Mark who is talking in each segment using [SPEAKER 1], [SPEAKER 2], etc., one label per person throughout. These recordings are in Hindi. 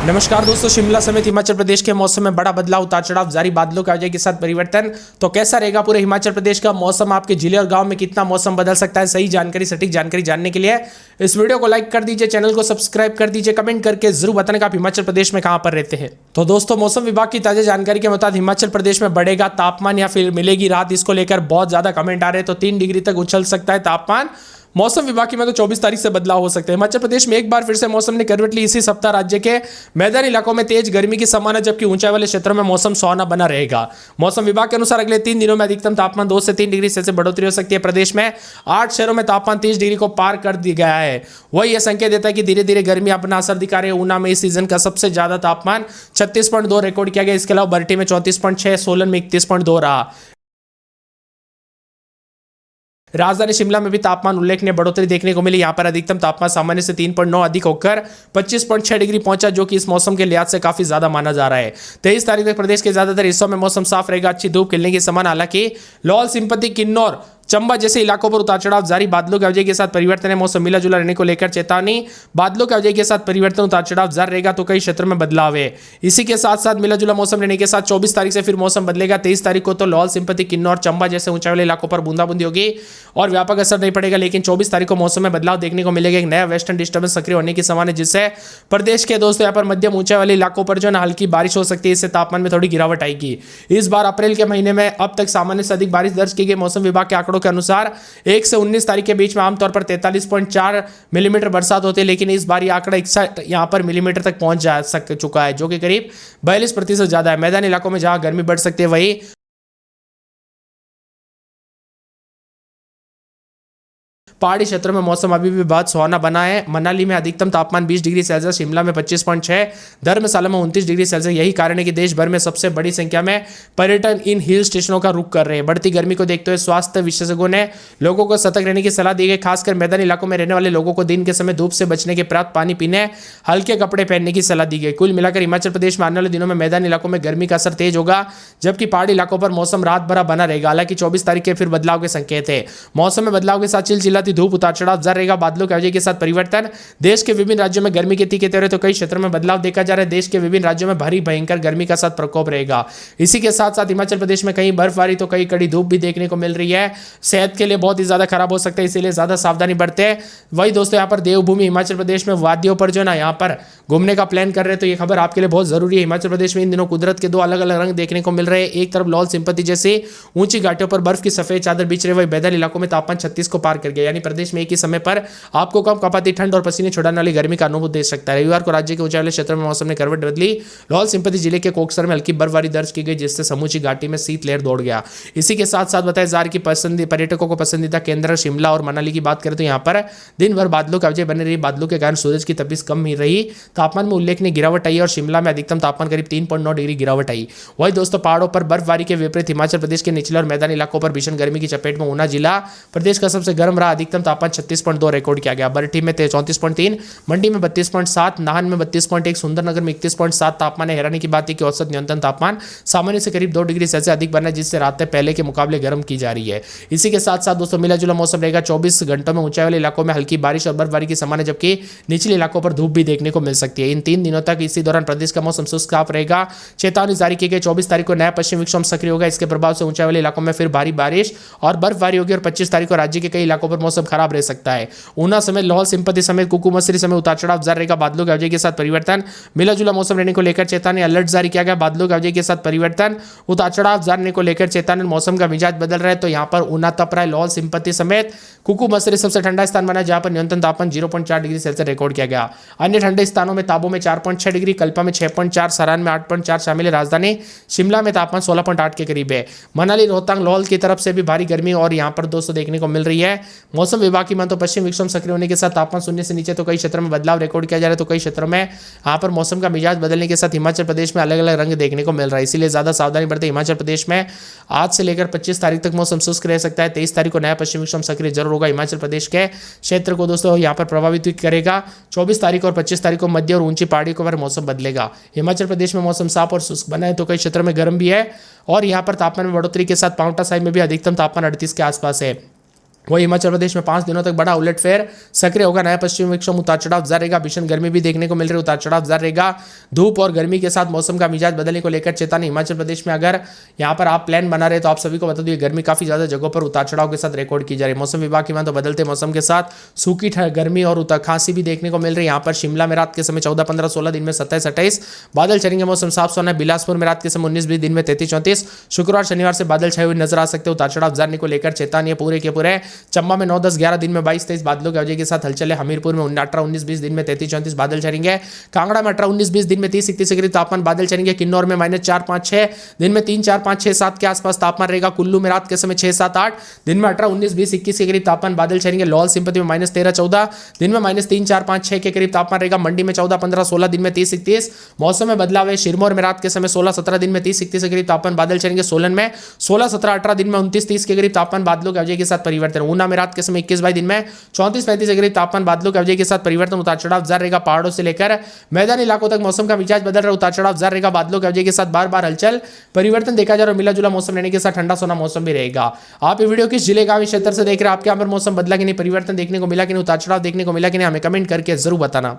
[SPEAKER 1] नमस्कार दोस्तों, शिमला समेत हिमाचल प्रदेश के मौसम में बड़ा बदलाव, उतार चढ़ाव जारी, बादलों के आवाजाही के साथ परिवर्तन। तो कैसा रहेगा पूरे हिमाचल प्रदेश का मौसम, आपके जिले और गांव में कितना मौसम बदल सकता है, सही जानकारी, सटीक जानकारी जानने के लिए इस वीडियो को लाइक कर दीजिए, चैनल को सब्सक्राइब कर दीजिए, कमेंट करके जरूर बताने का आप हिमाचल प्रदेश में कहां पर रहते हैं। तो दोस्तों, मौसम विभाग की ताजा जानकारी के मुताबिक हिमाचल प्रदेश में बढ़ेगा तापमान या फिर मिलेगी राहत, इसको लेकर बहुत ज्यादा कमेंट आ रहे हैं। तो 3 डिग्री तक उछल सकता है तापमान। मौसम विभाग की में तो 24 तारीख से बदलाव हो सकते हैं। हिमाचल प्रदेश में एक बार फिर से मौसम ने करवट ली। इसी सप्ताह राज्य के मैदानी इलाकों में तेज गर्मी की संभावना, जबकि ऊंचाई वाले क्षेत्रों में मौसम सुहावना बना रहेगा। मौसम विभाग के अनुसार अगले 3 दिनों में अधिकतम तापमान 2 से 3 डिग्री सेल्सियस बढ़ोतरी हो सकती है। प्रदेश में 8 शहरों में तापमान 30 डिग्री को पार कर दिया गया है। वही यह संकेत देता है कि धीरे धीरे गर्मी अपना असर दिखा रही है। ऊना में इस सीजन का सबसे ज्यादा तापमान 36.2 रिकॉर्ड किया गया। इसके अलावा बरठी में 34.6, सोलन में 31.2 रहा। राजधानी शिमला में भी तापमान उल्लेखनीय बढ़ोतरी देखने को मिली। यहां पर अधिकतम तापमान सामान्य से 3.9 अधिक होकर 25.6 डिग्री पहुंचा, जो कि इस मौसम के लिहाज से काफी ज्यादा माना जा रहा है। 23 तारीख तक प्रदेश के ज्यादातर हिस्सों में मौसम साफ रहेगा, अच्छी धूप खिलने की संभावना। हालांकि लाहौल स्पीति, किन्नौर, चंबा जैसे इलाकों पर उतार चढ़ाव जारी, बादलों के आवाजाही के साथ परिवर्तन है। मौसम मिला जुला रहने को लेकर चेतावनी। बादलों के आवाजाही के साथ परिवर्तन, उतार चढ़ाव जारी रहेगा, तो कई क्षेत्रों में बदलाव है। इसी के साथ साथ मिला जुला मौसम रहने के साथ 24 तारीख से फिर मौसम बदलेगा। 23 तारीख को तो लाहौल स्पीति, किन्नौर, चंबा जैसे ऊंचाई वाले इलाकों पर बूंदाबूंदी होगी और व्यापक असर नहीं पड़ेगा। लेकिन 24 तारीख को मौसम में बदलाव देखने को मिलेगा। एक नया वेस्टर्न डिस्टर्बेंस सक्रिय होने की संभावना है, जिससे प्रदेश के दोस्तों यहाँ पर मध्यम ऊंचाई वाले इलाकों पर जो है हल्की बारिश हो सकती है। इससे तापमान में थोड़ी गिरावट आएगी। इस बार अप्रैल के महीने में अब तक सामान्य से अधिक बारिश दर्ज की गई। मौसम विभाग के आंकड़ों के अनुसार 1 से 19 तारीख के बीच में आमतौर पर 43.4 मिलीमीटर बरसात होती है, लेकिन इस बार यह आंकड़ा 61 यहां पर मिलीमीटर तक पहुंच जा चुका है, जो कि करीब 42% ज्यादा है। मैदानी इलाकों में जहां गर्मी बढ़ सकती है, वही पहाड़ी क्षेत्रों में मौसम अभी भी बहुत सुहावना बना है। मनाली में अधिकतम तापमान 20 डिग्री सेल्सियस, शिमला में 25.6, धर्मशाला में 29 डिग्री सेल्सियस। यही कारण है कि देश भर में सबसे बड़ी संख्या में पर्यटन इन हिल स्टेशनों का रुख कर रहे हैं। बढ़ती गर्मी को देखते हुए स्वास्थ्य विशेषज्ञों ने लोगों को सतर्क रहने की सलाह दी है। खासकर मैदानी इलाकों में रहने वाले लोगों को दिन के समय धूप से बचने के, पर्याप्त पानी पीने, हल्के कपड़े पहनने की सलाह दी गई। कुल मिलाकर हिमाचल प्रदेश में आने वाले दिनों में मैदानी इलाकों में गर्मी का असर तेज होगा, जबकि पहाड़ी इलाकों पर मौसम रात भरा बना रहेगा। हालांकि 24 तारीख के फिर बदलाव के संकेत है। मौसम में बदलाव के साथ चिलचिलाती धूप, उतार चढ़ाव जारी रहेगा। बादलों के आवाजाही के साथ परिवर्तन। देश के विभिन्न राज्यों में गर्मी के तीखे तेवर, तो कई क्षेत्रों में बदलाव देखा जा रहा है। देश के विभिन्न राज्यों में भारी भयंकर गर्मी का साथ प्रकोप रहेगा। इसी के साथ साथ हिमाचल प्रदेश में कहीं बर्फबारी तो कहीं कड़ी धूप भी देखने को मिल रही है। सेहत के लिए बहुत ही ज्यादा खराब हो सकता है, इसीलिए ज्यादा सावधानी बरते। वही दोस्तों, यहाँ पर देवभूमि हिमाचल प्रदेश में वादियों पर जो ना यहाँ पर घूमने का प्लान कर रहे हैं, तो ये खबर आपके लिए बहुत जरूरी है। हिमाचल प्रदेश में इन दिनों कुदरत के 2 अलग अलग रंग देखने को मिल रहे हैं। एक तरफ लाहौल स्पीति जैसे ऊंची घाटियों पर बर्फ की सफेद चादर बिछ रही है, वही मैदानी इलाकों में तापमान 36 को पार कर गया। यानी प्रदेश में एक ही समय पर आपको कम कपाती ठंड और पसीने छुड़ाने वाली गर्मी का अनुभव दे सकता है। रविवार को राज्य के ऊंचाई वाले क्षेत्रों में मौसम ने करवट बदली। लाहौल स्पीति जिले के कोकसर में हल्की बर्फबारी दर्ज की गई, जिससे समूची घाटी में शीतलहर दौड़ गया। इसी के साथ साथ बताया जा रहा है कि पर्यटकों को पसंदीदा केंद्र शिमला और मनाली की बात करें तो यहाँ पर दिन भर बादलों की आवाजाही बनी रही। बादलों के कारण सूरज की तपिश कम ही रही। तापमान में उल्लेखनीय गिरावट आई और शिमला में अधिकतम तापमान करीब 3.9 डिग्री गिरावट आई। वही दोस्तों, पहाड़ों पर बर्फबारी के विपरीत हिमाचल प्रदेश के निचले और मैदानी इलाकों पर भीषण गर्मी की चपेट में ऊना जिला प्रदेश का सबसे गर्म रहा। अधिकतम तापमान 36.2 रिकॉर्ड किया गया। बरठी में 34.3, मंडी में 32.7, नाहन में 32.1, सुंदरनगर में 31.7 तापमान है। हैरानी की बात है कि औसत न्यूनतम तापमान सामान्य से करीब 2 डिग्री सेल्सियस अधिक बना है, जिससे रातें पहले के मुकाबले गर्म की जा रही है। इसी के साथ साथ दोस्तों, मिला जुला मौसम रहेगा। 24 घंटों में ऊंचाई वाले इलाकों में हल्की बारिश और बर्फबारी की संभावना, जबकि निचले इलाकों पर धूप भी देखने को मिल सकती है। इन 3 दिनों तक इसी दौरान प्रदेश का मौसम शुष्क साफ रहेगा। चेतावनी जारी की गई। 24 तारीख को नया पश्चिम विक्षोभ सक्रिय होगा। इसके प्रभाव से ऊंचाई वाले इलाकों में फिर भारी बारिश और बर्फबारी होगी और 25 तारीख को राज्य के कई इलाकों पर मौसम खराब रह सकता है। ऊना समेत लाहौल स्पीति समेत कुकू मसरी समेत उतार चढ़ाव जारी रहेगा। बादलों की आवाजाही के साथ परिवर्तन। मिला जुला मौसम रहने को लेकर चेतावनी, अलर्ट जारी किया गया। बादलों की आवाजाही के साथ परिवर्तन, उतार चढ़ाव जारी को लेकर चेतावनी। मौसम का मिजाज बदल रहा है, तो यहाँ पर ऊना तप रहा है। लाहौल स्पीति समेत कुकू मसरी सबसे ठंडा स्थान बना, जहां पर न्यूनतम तापमान 0.4 डिग्री सेल्सियस रिकॉर्ड किया गया। अन्य ठंडे स्थानों में ताबो में 4.6 डिग्री, कल्पा में 6.4, सरान में 8.4 शामिल है। राजधानी शिमला में तापमान 16.8 के करीब है। मनाली, रोहतांग, लाहौल की तरफ से भी भारी गर्मी और यहाँ पर दोस्तों देखने को मिल रही है। मौसम विभाग की मान तो पश्चिम विक्षोभ सक्रिय होने के साथ तापमान शून्य से नीचे, तो कई क्षेत्रों में बदलाव रिकॉर्ड किया जा रहा है। तो कई क्षेत्रों में यहाँ पर मौसम का मिजाज बदलने के साथ हिमाचल प्रदेश में अलग अलग रंग देखने को मिल रहा है, इसीलिए ज्यादा सावधानी बरते। हिमाचल प्रदेश में आज से लेकर 25 तारीख तक मौसम शुष्क रह सकता है। 23 तारीख को नया पश्चिम विक्षोभ सक्रिय जरूर होगा। हिमाचल प्रदेश के क्षेत्र को दोस्तों यहाँ पर प्रभावित करेगा। 24 तारीख और 25 तारीख को मध्य और ऊंची पहाड़ियों पर मौसम बदलेगा। हिमाचल प्रदेश में मौसम साफ और शुष्क बना है, तो कई क्षेत्रों में गर्म भी है और यहाँ पर तापमान में बढ़ोतरी के साथ पांवटा साहिब में भी अधिकतम तापमान 38 के आसपास है। वही हिमाचल प्रदेश में 5 दिनों तक बड़ा उलटफेर सक्रिय होगा। नया पश्चिमी विक्षोभ उतार चढ़ाव जारी रहेगा। भीषण गर्मी भी देखने को मिल रही है, उतार चढ़ाव जारी रहेगा। धूप और गर्मी के साथ मौसम का मिजाज बदलने को लेकर चेतावनी। हिमाचल प्रदेश में अगर यहाँ पर आप प्लान बना रहे तो आप सभी को बता दूं गर्मी काफी ज्यादा जगहों पर उतार चढ़ाव के साथ रिकॉर्ड की जा रही है। मौसम विभाग की माने तो बदलते मौसम के साथ सूखी गर्मी और खांसी भी देखने को मिल रही है। यहाँ पर शिमला में रात के समय 14, 15, 16, दिन में 27, 28 बादल छाएंगे। मौसम साफ सोना है। बिलासपुर में रात के समय 19, 20, दिन में 33, 34। शुक्रवार शनिवार से बादल छाए हुए नजर आ सकते हैं। उतार चढ़ाव जाने को लेकर चेतावनी पूरे के पूरे। चंबा में 9, 10, 11, दिन में 22, 23 बादलों की वजह के साथ हलचल है। हमीरपुर में 18, 19, 20, दिन में 33, 34 बादल छाएंगे। कांगड़ा में 18, 19, 20, दिन में 30, 31 डिग्री तापमान बादल छाएंगे। किन्नौर में -4, 5, 6, दिन में 3, 4, 5, 6, 7 के आसपास तापमान रहेगा। कुल्लू में रात के समय 6, 7, 8, दिन में 18, 19, 20, 21 के करीब तापमान बादल छाएंगे। लाहौल स्पीति में -13, 14, दिन में -3, 4, 5, 6 के करीब तापमान रहेगा। मंडी में 14, 15, 16, दिन में 30, 31 मौसम में बदलाव है। सिरमौर में रात के समय 16, 17, दिन में 30, 31 के करीब तापमान बादल छाएंगे। सोलन में 16, 17, 18, दिन में 29, 30 के करीब तापमान बादलों की वजह के साथ परिवर्तन। ऊना में रात के समय 21, 22, दिन में 34, 35 के करीब तापमान बादलों की वजह के साथ परिवर्तन। उतार चढ़ाव जारी रहेगा। पहाड़ों से लेकर मैदानी इलाकों तक मौसम का मिजाज बदल रहा है। उतार चढ़ाव जारी रहेगा। बादलों की वजह के साथ बार बार हलचल परिवर्तन देखा जा रहा है। मिला जुला मौसम रहने के साथ ठंडा सोना मौसम भी रहेगा। आप ये वीडियो किस जिले का क्षेत्र से देख रहे हैं? आपके यहाँ पर मौसम बदला कि नहीं, परिवर्तन देखने को मिला कि नहीं, उतार चढ़ाव देखने को मिला कि नहीं, हमें कमेंट करके जरूर बताना।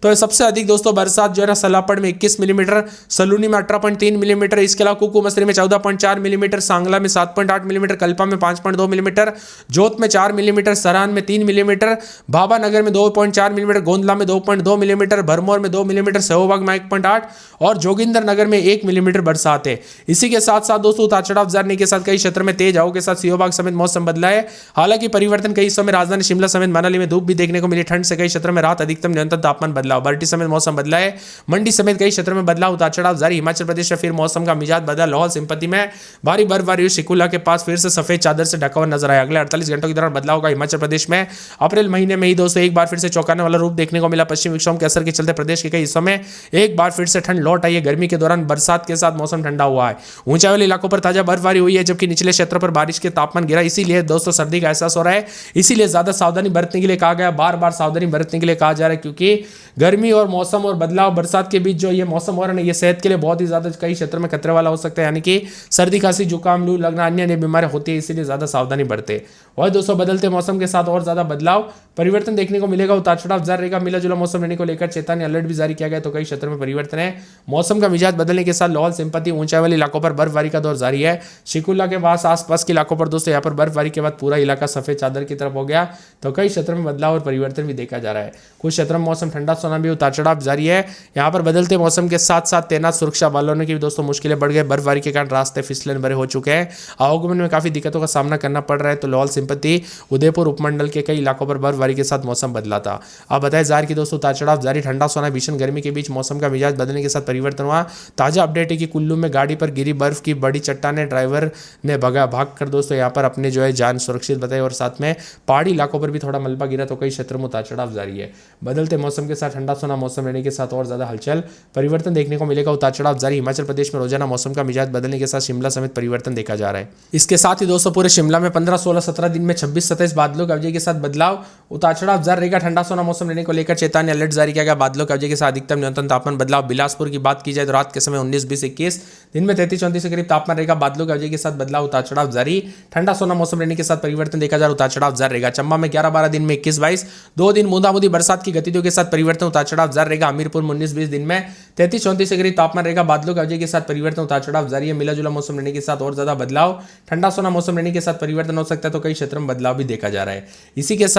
[SPEAKER 1] तो सबसे अधिक दोस्तों बरसात जो है ना सलापड़ में 21 मिलीमीटर, सलूनी में 18.3 मिलीमीटर, इसके अलावा कुकुमसरी में 14.4 मिलीमीटर, सांगला में 7.8 मिलीमीटर, कल्पा में 5.2 मिलीमीटर, जोत में 4 मिलीमीटर, सरान में 3 मिलीमीटर, भाभा नगर में 2.4 मिलीमीटर, गोंदला में 2.2 मिलीमीटर, भरमौर में 2 मिलीमीटर, सहवाग में 1.8 और जोगिंदर नगर में 1 मिलीमीटर बरसात है। इसी के साथ साथ दोस्तों उतार चढ़ाव जारी के साथ कई क्षेत्र में तेज हवाओं के साथ सियोबाग समेत मौसम बदला है। हालांकि परिवर्तन कई हिस्सों में राजधानी शिमला समेत मनाली में धूप भी देखने को मिली। ठंड से कई क्षेत्रों में रात अधिकतम न्यूनतम तापमान बदलाव। बरटी समेत मौसम बदला है। मंडी समेत कई क्षेत्रों में बदलाव, उतार चढ़ाव जारी। हिमाचल प्रदेश में फिर मौसम का मिजाज बदला। लाहौल स्पीति में भारी बर्फबारी हुई। शिकुला के पास फिर से सफेद चादर से ढका हुआ नजर आया। अगले 48 घंटों के दौरान बदलाव होगा। हिमाचल प्रदेश में अप्रैल महीने में ही दोस्तों एक बार फिर से चौंकाने वाला रूप देखने को मिला। पश्चिमी विक्षोभ के असर के चलते प्रदेश के कई हिस्सों में एक बार फिर से ठंड लौट आई है। गर्मी के दौरान बरसात के साथ मौसम ठंडा हुआ है। ऊंचाई वाले इलाकों पर ताजा बर्फबारी हुई है, जबकि निचले क्षेत्रों पर बारिश के तापमान गिरा। इसीलिए दोस्तों सर्दी का एहसास हो रहा है। इसीलिए ज्यादा सावधानी बरतने के लिए कहा गया, बार बार सावधानी बरतने के लिए कहा जा रहा है, क्योंकि गर्मी और मौसम और बदलाव बरसात के बीच जो ये मौसम हो रहा है, ये सेहत के लिए बहुत ही ज्यादा कई क्षेत्रों में खतरे वाला हो सकता है। यानी कि सर्दी, खांसी, जुकाम, लू लगना, अन्य बीमारियां होती है, इसीलिए ज्यादा सावधानी बरते। और दोस्तों बदलते मौसम के साथ और ज्यादा बदलाव परिवर्तन देखने को मिलेगा। उतार चढ़ाव जारी रहेगा। मिला जुला मौसम रहने को लेकर चेतावनी अलर्ट भी जारी किया गया। तो कई क्षेत्रों में परिवर्तन है। मौसम का मिजाज बदलने के साथ लाहौल स्पीति ऊंचाई वाले इलाकों पर बर्फबारी का दौर जारी है। शिकुला के पास आसपास के इलाकों पर दोस्तों यहाँ पर बर्फबारी के बाद पूरा इलाका सफेद चादर की तरफ हो गया। तो कई क्षेत्रों में बदलाव और परिवर्तन भी देखा जा रहा है। कुछ क्षेत्रों में मौसम ठंडा सोना भी, उतार चढ़ाव जारी है। यहाँ पर बदलते मौसम के साथ साथ तैनात सुरक्षा बलों की भी दोस्तों मुश्किलें बढ़ गई। बर्फबारी के कारण रास्ते फिसलन भरे हो चुके हैं। आवागमन में काफी दिक्कतों का सामना करना पड़ रहा है। तो लाहौल स्पीति, उदयपुर उपमंडल के कई इलाकों पर बर्फबारी के साथ मौसम बदला था। अब बताया जा रहा है कि दोस्तों उतार चढ़ाव जारी, ठंडा सोना, भीषण गर्मी के बीच मौसम का मिजाज बदलने के साथ परिवर्तन हुआ। ताजा अपडेट है कि कुल्लू में गाड़ी पर गिरी बर्फ की बड़ी चट्टाने, ड्राइवर ने भाग कर दोस्तों यहाँ पर अपने जो है जान सुरक्षित बताई। और साथ में पहाड़ी इलाकों पर भी थोड़ा मलबा गिरा। तो कई क्षेत्रों में उतार चढ़ाव जारी है। बदलते मौसम के साथ ठंडा सोना मौसम रहने के साथ और ज्यादा हलचल परिवर्तन देखने को मिलेगा। उतार चढ़ाव जारी। हिमाचल प्रदेश में रोजाना मौसम का मिजाज बदलने के साथ शिमला समेत परिवर्तन देखा जा रहा है। इसके साथ ही दोस्तों पूरे शिमला में 15, 16, 17, दिन में 26, 27 बादलों की वजह के साथ बदलाव। उतार चढ़ाव जारी रहेगा। ठंडा सोना मौसम रहने को लेकर चेतावनी अलर्ट जारी किया गया। बादलों की वजह के साथ अधिकतम न्यूनतम तापमान बदलाव। बिलासपुर की बात की जाए तो रात के समय 19, 20, 21, दिन में 33, 34 के करीब तापमान रहेगा। बादलों की वजह के साथ बदलाव। उतार चढ़ाव जारी। ठंडा सोना मौसम रहने के साथ परिवर्तन देखा जा रहा है। उतार चढ़ाव जारी रहेगा। चंबा में 11, 12, दिन में 21, 22, 2 दिन बूंदाबूंदी बरसात की गतिविधियों के साथ परिवर्तन। उतार चढ़ाव जारी रहेगा। हमीरपुर में 19, 20, दिन में 33, 34 के करीब तापमान रहेगा। बादलों की वजह के साथ परिवर्तन। उतार चढ़ाव जारी है। मिला जुला मौसम रहने के साथ और ज्यादा बदलाव। ठंडा सोना मौसम रहने के साथ परिवर्तन हो सकता है। तो कई क्षेत्रों में बदलाव भी देखा जा रहा है। इसी के साथ